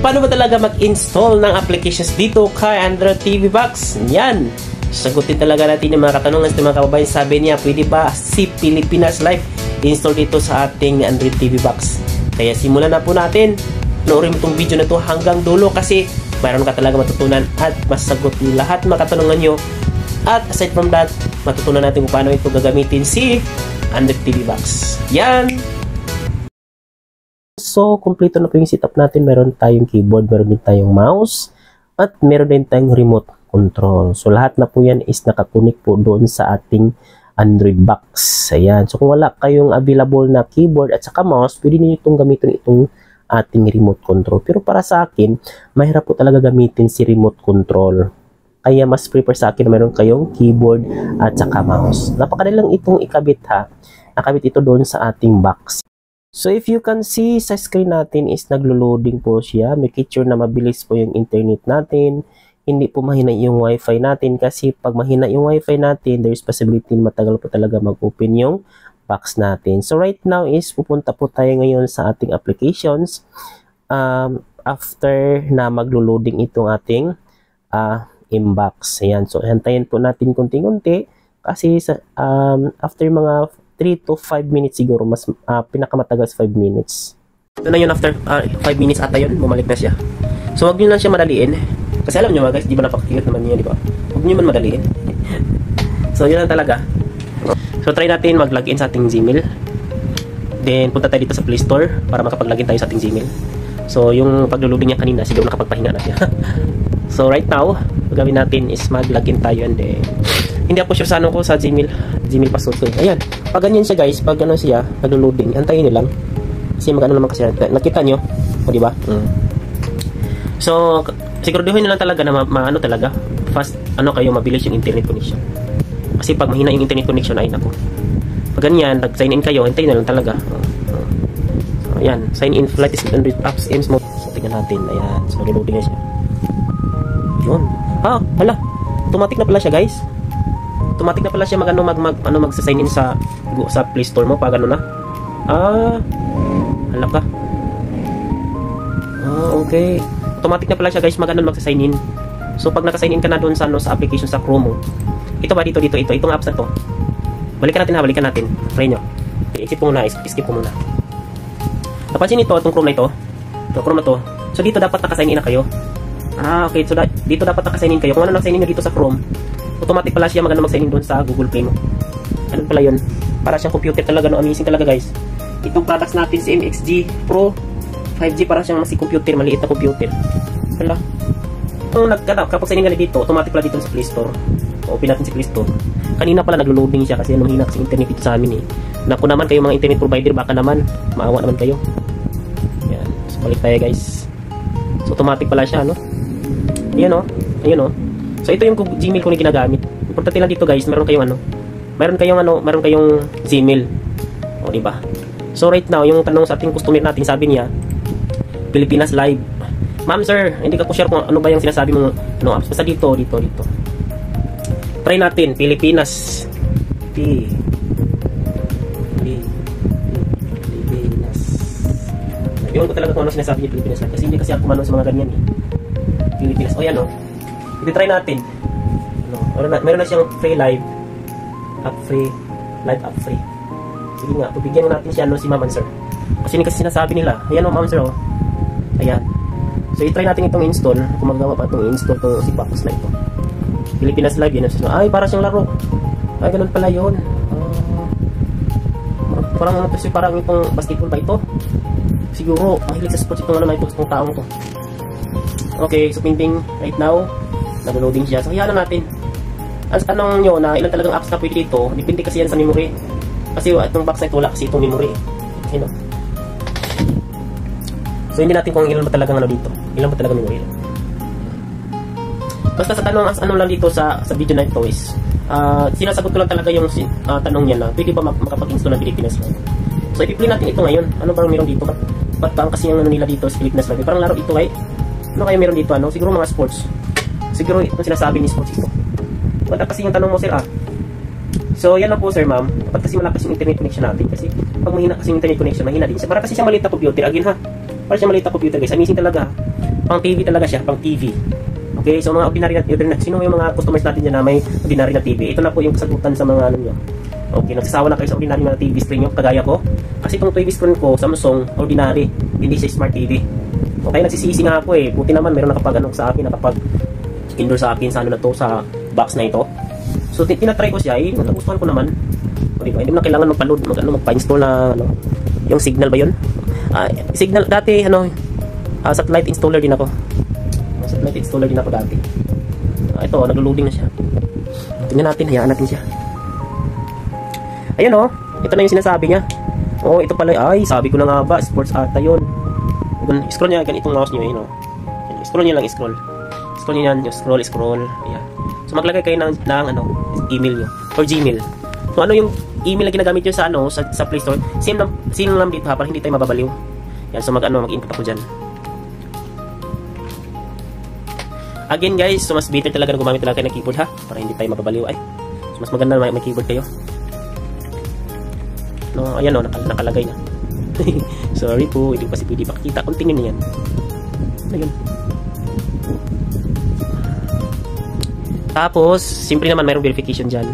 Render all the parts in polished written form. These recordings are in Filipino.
Paano ba talaga mag-install ng applications dito kay Android TV Box? Yan. Sagutin talaga natin yung mga katanungan sa mga kababayan. Sabi niya, pwede ba si Pilipinas Live install dito sa ating Android TV Box? Kaya simulan na po natin. Panoorin mo itong video na to hanggang dulo kasi mayroon ka talaga matutunan at masagot lahat mga katanungan nyo. At aside from that, matutunan natin kung paano ito gagamitin si Android TV Box. Yan! So, kompleto na po yung setup natin. Meron tayong keyboard, meron din tayong mouse, at meron din tayong remote control. So, lahat na po yan is nakakunik po doon sa ating Android box. Ayan. So, kung wala kayong available na keyboard at saka mouse, pwede niyo itong gamitin itong ating remote control. Pero para sa akin, mahirap po talaga gamitin si remote control. Kaya mas prefer sa akin na meron kayong keyboard at saka mouse. Napakadali lang itong ikabit ha. Nakabit ito doon sa ating box. So if you can see sa screen natin is naglo-loading po siya. Make sure na mabilis po yung internet natin. Hindi po mahina yung wifi natin kasi pag mahina yung wifi natin, there is possibility matagal po talaga mag-open yung box natin. So right now is pupunta po tayo ngayon sa ating applications. After na maglo-loading itong ating inbox. Ayan. So hantayin po natin konti-konti kasi after mga 3 to 5 minutes siguro, mas pinakamatagal 5 minutes. Ito na yun, after 5 minutes ata yun, bumalik na siya. So wag nyo lang siya madaliin. Kasi alam nyo mga guys, di ba napakakiyot naman niya, di ba? Huwag nyo man madaliin. So yun lang talaga. So try natin mag-login sa ating Gmail. Then punta tayo dito sa Play Store para makapag-login tayo sa ating Gmail. So yung pag-loading niya kanina, siguro nakapagpahinga na siya. So right now, gagawin natin is mag-login tayo and then hindi ako sure sa ano ko sa Gmail password ko. Ayan. Pag ganyan siya guys, pag ano siya, naglo-loading, antayin niyo lang. Kasi magano naman kasi nakita niyo, o di ba? So, siguraduhin niyo lang talaga na maano talaga fast ano kayo mabilis yung internet connection. Kasi pag mahina yung internet connection ay nako. Pag ganyan, nag-sign in kayo, antayin niyo lang talaga. So, ayan, sign in flight is under apps aims mode. So, tingnan natin. Ayan, so naglo-loading na siya. Yun. Hala. Automatic na pala siya, guys. Automatic na pala siya magsa-sign in sa Play Store mo pag ano na. Hala ka. Okay. Automatic na pala siya guys magsa-sign in. So pag naka-sign in ka na doon sa sa application sa Chrome mo. Ito ba dito itong apps na to. Balikan natin. Try nyo. I-skip mo muna, skip mo muna. Napansin ito itong Chrome na ito. Itong Chrome na to. So dito dapat naka-sign in na kayo. Okay. So dito dapat naka-sign in kayo. Kung ano naka-sign in nyo dito sa Chrome, automatic pala siya mag-sign in doon sa Google Play mo. Ano pala yun? Para siyang computer talaga, no? Amazing talaga guys. Itong products natin si MXG Pro 5G, para siyang si computer, maliit na computer. Wala. Kapag sign in ka dito, automatic pala dito sa Play Store. Open natin si Play Store. Kanina pala naglo-loading siya kasi mahina kasi internet dito sa amin eh. Naku naman kayo mga internet provider, baka naman maawa naman kayo. Yan. So balik tayo guys. So automatic pala siya, no? Ayan o. Ayun o. So ito yung Gmail ko na ginagamit. Importante lang dito guys, meron kayong Gmail. O di ba? So right now, yung tanong sa ating customer natin, sabi niya, Pilipinas Live. Ma'am sir, hindi ka po sure kung ano ba yung sinasabi mong apps. Basta dito. Try natin, Pilipinas. Pilipinas. Yun ko talaga kung ano sinasabi niya Pilipinas Live. Kasi hindi kasi ako manong sa mga ganyan eh. Pilipinas. O yan o. I-try natin. Meron na siyang free live app free. Sige nga, bigyan natin siya si Ma'am Sir. Kasi sinasabi nila. Ayan o Ma'am Sir o. Ayan. So i-try natin itong install. Kung magawa pa itong install to si box na ito. Pilipinas Live yun. Ay, para siyang laro. Ay, ganun pala yun. Parang itong basketball ba ito? Siguro, mahilig sa sports itong itong taong ko. Okay, so pinding right now. Nag-loading siya. So, hayaan natin. Ang tanong nyo na ilan talagang apps na pwede dito, depende kasi yan sa memory. Kasi itong box na ito, wala kasi itong memory. Okay, no? So, hindi natin kung ilan ba talagang dito. Ilan ba talagang memory. Basta sa tanong lang dito sa video na ito is, sinasagot ko lang talaga yung tanong niya na pwede ba makapag-install ng Pilipinas Live. So, i-play natin ito ngayon. Ano bang meron dito? Ba't bang kasi yung nila dito sa Pilipinas Live? Parang laro ito ano kaya meron dito? Siguro mga sports. Siguro itong sinasabi ni sports ito. Wala kasi yung tanong mo sir So yan lang po sir ma'am. Dapat kasi malakas yung internet connection natin. Kasi pag mahina kasi yung internet connection, mahina din siya. Para kasi siya maliit na computer. Again ha. Para siya maliit na computer guys. Amazing talaga. Pang TV talaga siya, pang TV. Okay, so mga ordinary na, sino yung mga customers natin dyan na may ordinary na TV? Ito na po yung kasagutan sa mga ano nyo. Okay, nagsasawa na kayo sa ordinary na TV screen nyo, kagaya ko. Kasi itong TV screen ko, Samsung, ordinary, hindi siya smart TV. Okay, nagsisisi nga ako eh. Buti naman, meron nakapag ano sa akin, nakapag-endorse sa akin sa ano na to, sa box na ito. So, tinatry ko siya, eh, nagustuhan ko naman. O, diba? Hindi mo na kailangan magpa-load, magpa-install na, ano, yung Signal ba yun? Signal, dati, ano, satellite installer din ako. Satellite installer din ako dati. Ito, naglo-loading na siya. Tingnan natin, hayaan natin siya. Ayun, oh, ito na yung sinasabi niya. Oh, ito pala, ay, sabi ko na nga ba, sports ata yun. Scroll niya, ganitong mouse nyo, yun, oh. Scroll niyo lang, scroll. Scroll niyo yan, scroll. Ayan. So, maglagay kayo ng ano, email nyo, or Gmail. So, ano yung email na ginagamit nyo sa, ano, sa Play Store, same lang dito ha, para hindi tayo mababaliw. Yan, so mag-input ako dyan. Again guys, so mas better talaga na gumamit talaga kayo ng keyboard ha, para hindi tayo mababaliw ay. So, mas maganda na may keyboard kayo. No, ayan o, nakalagay na. Sorry po, hindi pa si pwede makikita. Kung tingin niyan. Ayun. Tapos, simple naman mayroong verification dyan.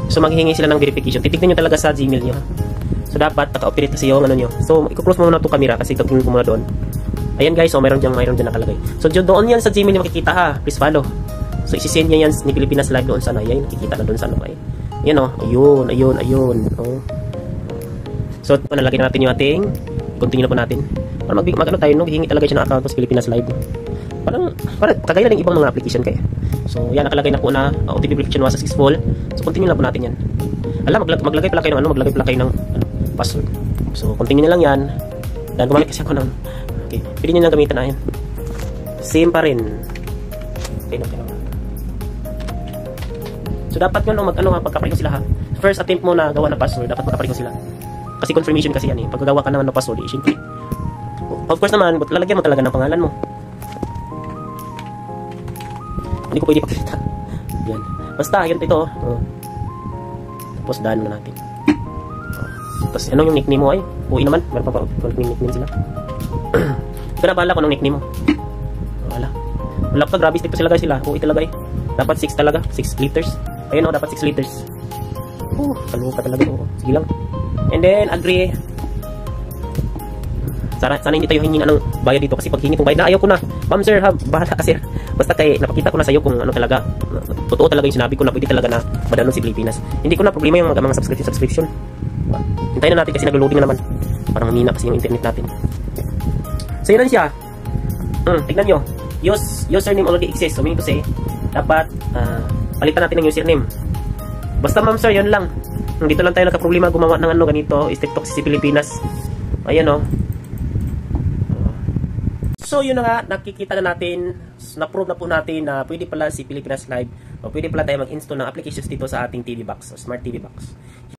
So, maghihingi sila ng verification. Titignan nyo talaga sa Gmail nyo. So, dapat naka-operate kasi yung ano nyo. So, i-close mo muna itong camera kasi tingin ko muna doon. Ayan guys, so mayroon dyan nakalagay. So, doon yan sa Gmail nyo makikita ha. Please follow. So, isi-send nyo yan ni Pilipinas Live doon sa ano. Ayan, nakikita na doon sa ano. Ayan o. Ayun. Oh. So, nalagay na natin yung ating. Continue na po natin. Para mag-ano tayo, no? Hihingi talaga siya ng account sa Pilipinas Live. Parang kagaya ng ibang mga application kayo. So, yan, nakalagay na po na OTP verification was successful. So, continue lang po natin yan. Maglagay pala kayo ng password. So, continue na lang yan. Dan, gumamit kasi ako ng, okay, pwede nyo lang gamitan na yan. Same pa rin. Okay. So, dapat yun, magkapareho sila ha. First attempt mo na gawa ng password, dapat magkapareho sila. Kasi confirmation kasi yan eh. Pag gagawa ka naman ng password, siyempre. Of course naman, lalagyan mo talaga ng pangalan mo. Hindi ko pwede pakita. Yan. Basta, yan ito. Oh. Tapos, daan na natin. Tapos, ano yung nickname mo ay? Uwi naman. Meron pa nickname sila. Pero bahala ko ng nickname mo. Wala ka, grabe stick pa sila guys sila. Uwi talaga eh. Dapat 6 talaga. 6 liters. Ayun o, dapat 6 liters. Kaluka talaga. Sige lang. And then, agree. Sana hindi tayo hingi ng bayad dito kasi pag hingi itong bayad na ayaw ko na. Ma'am sir, bahala ka sir. Basta napakita ko na sa'yo kung ano talaga. Totoo talaga yung sinabi ko na pwede talaga na madalon si Pilipinas. Hindi ko na problema yung mga subscription. Hintayin na natin kasi nag-loading na naman. Parang humina kasi yung internet natin. So yun lang siya. Tignan nyo. Username already exists. So meaning to say, dapat palitan natin ng username. Basta ma'am sir, yun lang. Dito lang tayo nagka-problema gumawa ng ano ganito. TikTok si Pilipinas. Ayan o. So yun na nga, nakikita na natin, na-prove na po natin na pwede pala si Pilipinas Live o pwede pala tayo mag-install ng applications dito sa ating TV box o smart TV box.